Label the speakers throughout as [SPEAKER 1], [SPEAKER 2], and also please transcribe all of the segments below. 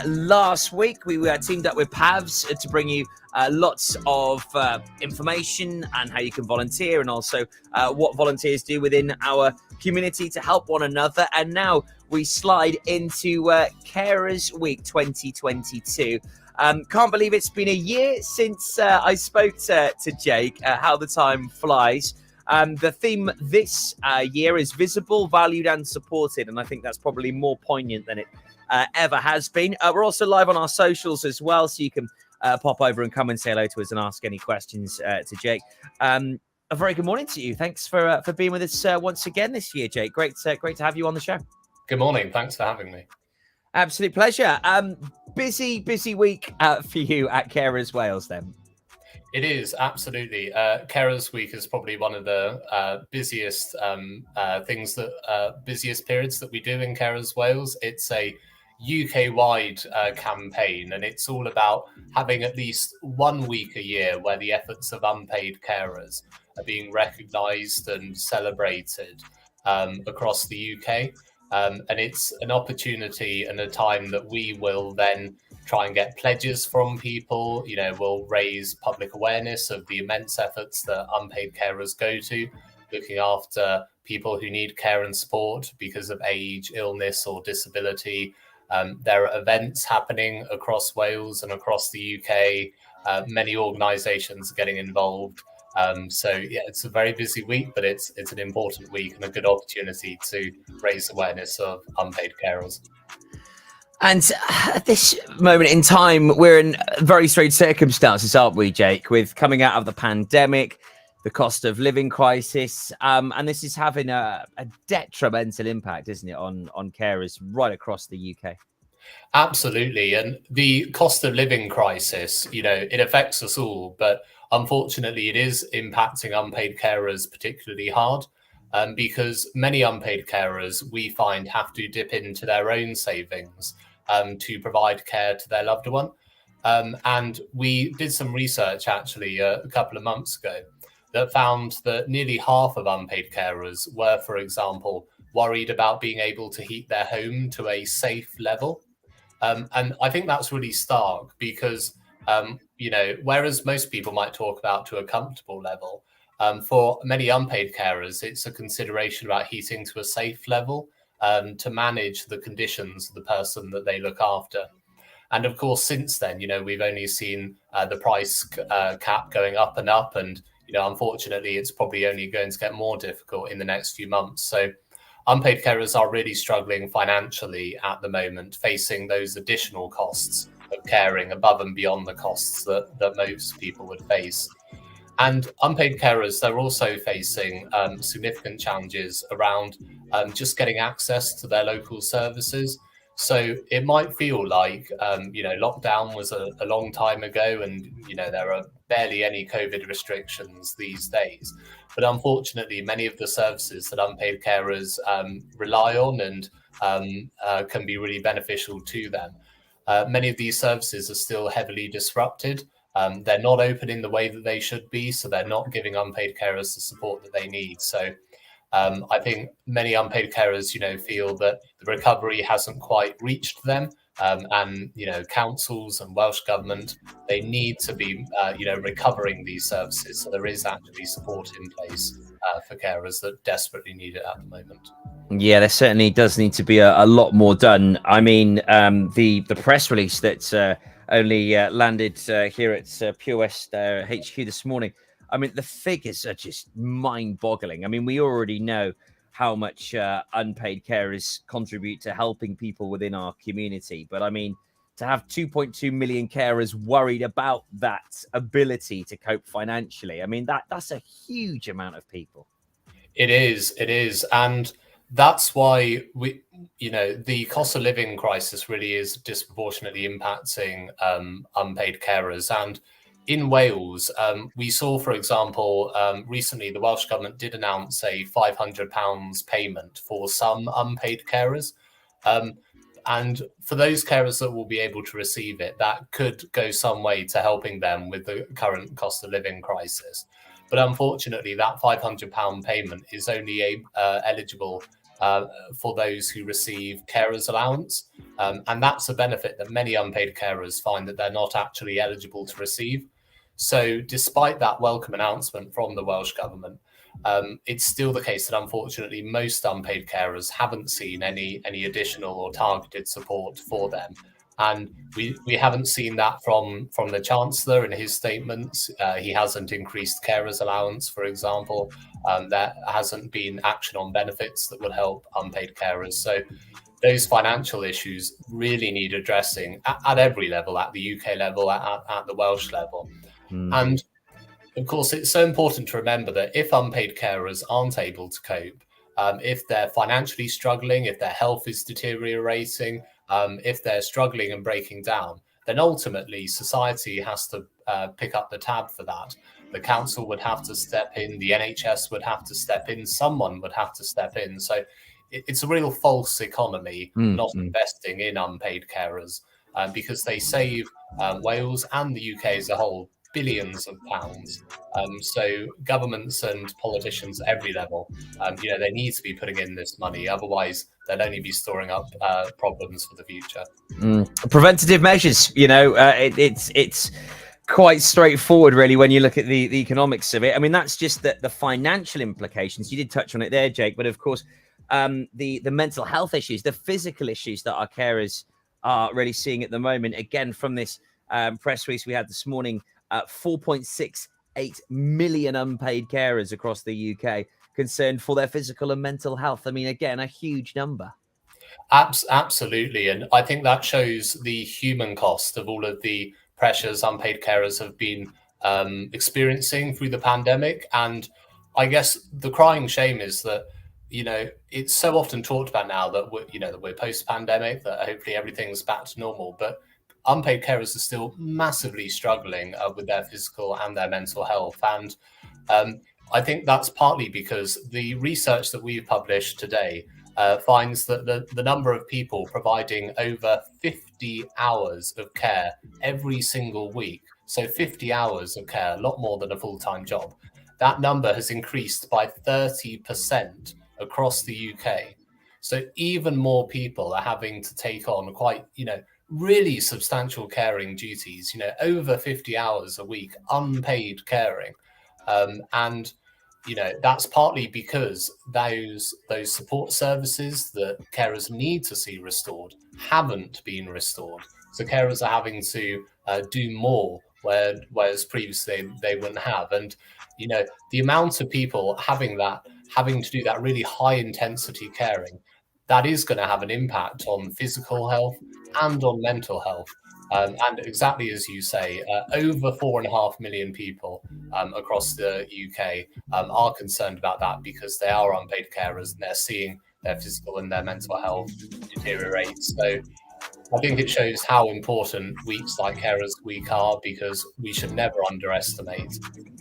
[SPEAKER 1] Last week, we teamed up with PAVS to bring you lots of information and how you can volunteer, and also what volunteers do within our community to help one another. And now we slide into Carers Week 2022. Can't believe it's been a year since I spoke to Jake. How the time flies. The theme this year is visible, valued and supported, and I think that's probably more poignant than it ever has been. We're also live on our socials as well, so you can pop over and come and say hello to us and ask any questions to Jake. A very good morning to you. Thanks for being with us once again this year, Jake. Great to have you on the show.
[SPEAKER 2] Good morning. Thanks for having me.
[SPEAKER 1] Absolute pleasure. Busy week for you at Carers Wales then.
[SPEAKER 2] It is, absolutely. Carers Week is probably one of the busiest busiest periods that we do in Carers Wales. It's a UK-wide campaign, and it's all about having at least 1 week a year where the efforts of unpaid carers are being recognised and celebrated across the UK. And it's an opportunity and a time that we will then try and get pledges from people. We'll raise public awareness of the immense efforts that unpaid carers go to, looking after people who need care and support because of age, illness or disability. There are events happening across Wales and across the UK. Many organisations are getting involved. It's a very busy week, but it's an important week and a good opportunity to raise awareness of unpaid carers.
[SPEAKER 1] And at this moment in time, we're in very strange circumstances, aren't we, Jake? With coming out of the pandemic, the cost of living crisis, and this is having a detrimental impact, isn't it, on carers right across the UK?
[SPEAKER 2] Absolutely. And the cost of living crisis, it affects us all, but unfortunately, it is impacting unpaid carers particularly hard, because many unpaid carers, we find, have to dip into their own savings to provide care to their loved one. And we did some research, actually, a couple of months ago that found that nearly half of unpaid carers were, for example, worried about being able to heat their home to a safe level. And I think that's really stark because whereas most people might talk about to a comfortable level, for many unpaid carers, it's a consideration about heating to a safe level to manage the conditions of the person that they look after. And of course, since then, we've only seen the price cap going up and up. And, unfortunately, it's probably only going to get more difficult in the next few months. So unpaid carers are really struggling financially at the moment, facing those additional costs of caring above and beyond the costs that most people would face. And unpaid carers, they're also facing significant challenges around just getting access to their local services. So it might feel like, lockdown was a long time ago and, there are barely any COVID restrictions these days. But unfortunately, many of the services that unpaid carers rely on and can be really beneficial to them, many of these services are still heavily disrupted. They're not open in the way that they should be, so they're not giving unpaid carers the support that they need. So I think many unpaid carers, feel that the recovery hasn't quite reached them. And councils and Welsh government, they need to be, recovering these services. So there is actually support in place for carers that desperately need it at the moment.
[SPEAKER 1] Yeah, there certainly does need to be a lot more done. I mean, the press release that only landed here at Pure West HQ this morning. I mean, the figures are just mind-boggling. I mean, we already know how much unpaid carers contribute to helping people within our community. But I mean, to have 2.2 million carers worried about that ability to cope financially, I mean, that's a huge amount of people.
[SPEAKER 2] It is. And that's why the cost of living crisis really is disproportionately impacting unpaid carers. And in Wales, we saw, for example, recently the Welsh Government did announce a £500 payment for some unpaid carers. And for those carers that will be able to receive it, that could go some way to helping them with the current cost of living crisis. But unfortunately, that £500 payment is only eligible for those who receive carers allowance. And that's a benefit that many unpaid carers find that they're not actually eligible to receive. So despite that welcome announcement from the Welsh Government, it's still the case that unfortunately most unpaid carers haven't seen any additional or targeted support for them. And we haven't seen that from the Chancellor in his statements. He hasn't increased carers allowance, for example. There hasn't been action on benefits that would help unpaid carers. So those financial issues really need addressing at every level, at the UK level, at the Welsh level. And of course, it's so important to remember that if unpaid carers aren't able to cope, if they're financially struggling, if their health is deteriorating, if they're struggling and breaking down, then ultimately society has to pick up the tab for that. The council would have to step in, the NHS would have to step in, someone would have to step in. So it's a real false economy not investing in unpaid carers, because they save Wales and the UK as a whole billions of pounds. So governments and politicians at every level, they need to be putting in this money. Otherwise, they'll only be storing up problems for the future.
[SPEAKER 1] Preventative measures, it's quite straightforward, really, when you look at the economics of it. I mean, that's just the financial implications. You did touch on it there, Jake, but of course, the mental health issues, the physical issues that our carers are really seeing at the moment. Again, from this press release we had this morning, 4.68 million unpaid carers across the UK concerned for their physical and mental health. I mean, again, a huge number.
[SPEAKER 2] Absolutely. And I think that shows the human cost of all of the pressures unpaid carers have been experiencing through the pandemic. And I guess the crying shame is that, it's so often talked about now that we're post-pandemic, that hopefully everything's back to normal. But unpaid carers are still massively struggling with their physical and their mental health. And I think that's partly because the research that we've published today finds that the number of people providing over 50 hours of care every single week, so 50 hours of care, a lot more than a full-time job, that number has increased by 30% across the UK. So even more people are having to take on quite, really substantial caring duties, over 50 hours a week, unpaid caring. And that's partly because those support services that carers need to see restored haven't been restored. So carers are having to do more, whereas previously they wouldn't have. And the amount of people having to do that really high intensity caring, that is going to have an impact on physical health and on mental health. And exactly as you say, over 4.5 million people across the UK are concerned about that because they are unpaid carers and they're seeing their physical and their mental health deteriorate. So I think it shows how important weeks like Carers Week are, because we should never underestimate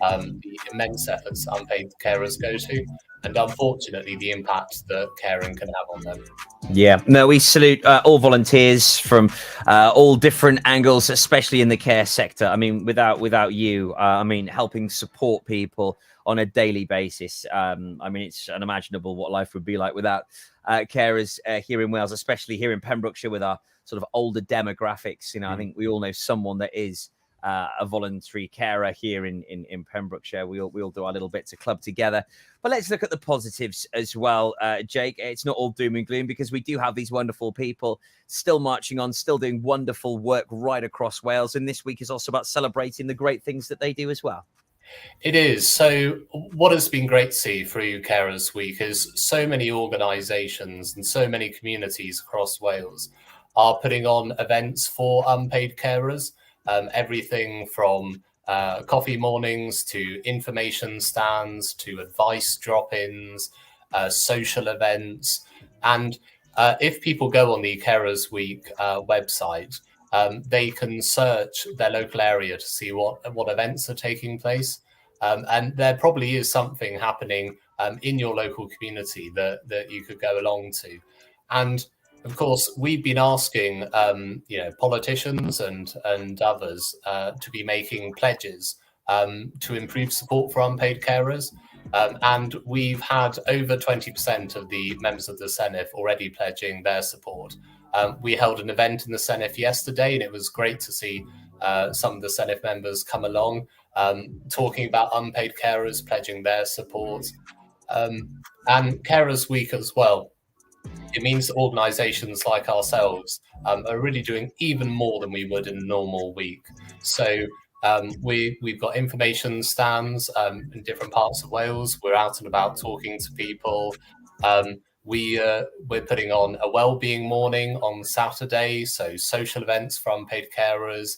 [SPEAKER 2] the immense efforts unpaid carers go to, and unfortunately the impact that caring can have on them.
[SPEAKER 1] Yeah, no, we salute all volunteers from all different angles, especially in the care sector. I mean, without you, helping support people on a daily basis. It's unimaginable what life would be like without carers here in Wales, especially here in Pembrokeshire with our sort of older demographics. I think we all know someone that is a voluntary carer here in Pembrokeshire. We all do our little bit to club together. But let's look at the positives as well, Jake. It's not all doom and gloom, because we do have these wonderful people still marching on, still doing wonderful work right across Wales. And this week is also about celebrating the great things that they do as well.
[SPEAKER 2] It is. So what has been great to see through Carers Week is so many organisations and so many communities across Wales are putting on events for unpaid carers. Everything from coffee mornings to information stands to advice drop-ins, social events. And if people go on the Carers Week website, they can search their local area to see what events are taking place. And there probably is something happening in your local community that you could go along to. And of course, we've been asking, politicians and others to be making pledges to improve support for unpaid carers. And we've had over 20% of the members of the Senate already pledging their support. We held an event in the Senate yesterday, and it was great to see some of the Senate members come along, talking about unpaid carers, pledging their support, and Carers Week as well. It means that organisations like ourselves are really doing even more than we would in a normal week. So we've got information stands in different parts of Wales. We're out and about talking to people. We're putting on a wellbeing morning on Saturday, so social events for unpaid carers.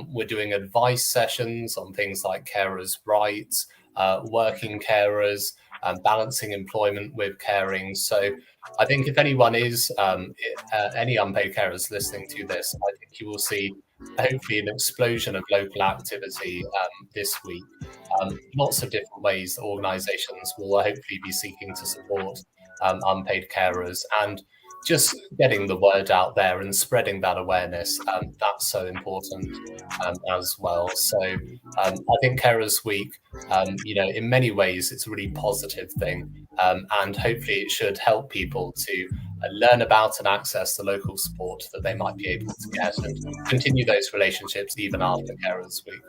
[SPEAKER 2] We're doing advice sessions on things like carers' rights, working carers, balancing employment with caring. So I think if anyone is any unpaid carers listening to this, I think you will see hopefully an explosion of local activity this week. Lots of different ways that organisations will hopefully be seeking to support unpaid carers, and just getting the word out there and spreading that awareness, that's so important as well. So I think Carers Week, in many ways, it's a really positive thing. And hopefully it should help people to learn about and access the local support that they might be able to get, and continue those relationships even after Carers Week.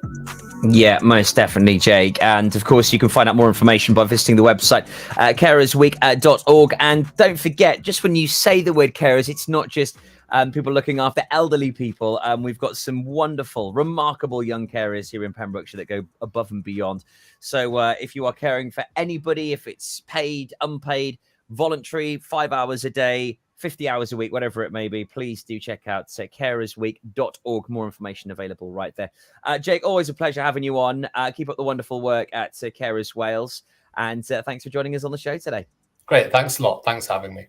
[SPEAKER 1] Yeah, most definitely, Jake. And of course, you can find out more information by visiting the website, carersweek.org. And don't forget, just when you say the word carers, it's not just people looking after elderly people. We've got some wonderful, remarkable young carers here in Pembrokeshire that go above and beyond. So if you are caring for anybody, if it's paid, unpaid, voluntary, 5 hours a day, 50 hours a week, whatever it may be, please do check out carersweek.org. More information available right there. Jake, always a pleasure having you on. Keep up the wonderful work at Carers Wales. And thanks for joining us on the show today.
[SPEAKER 2] Great. Thanks a lot. Thanks for having me.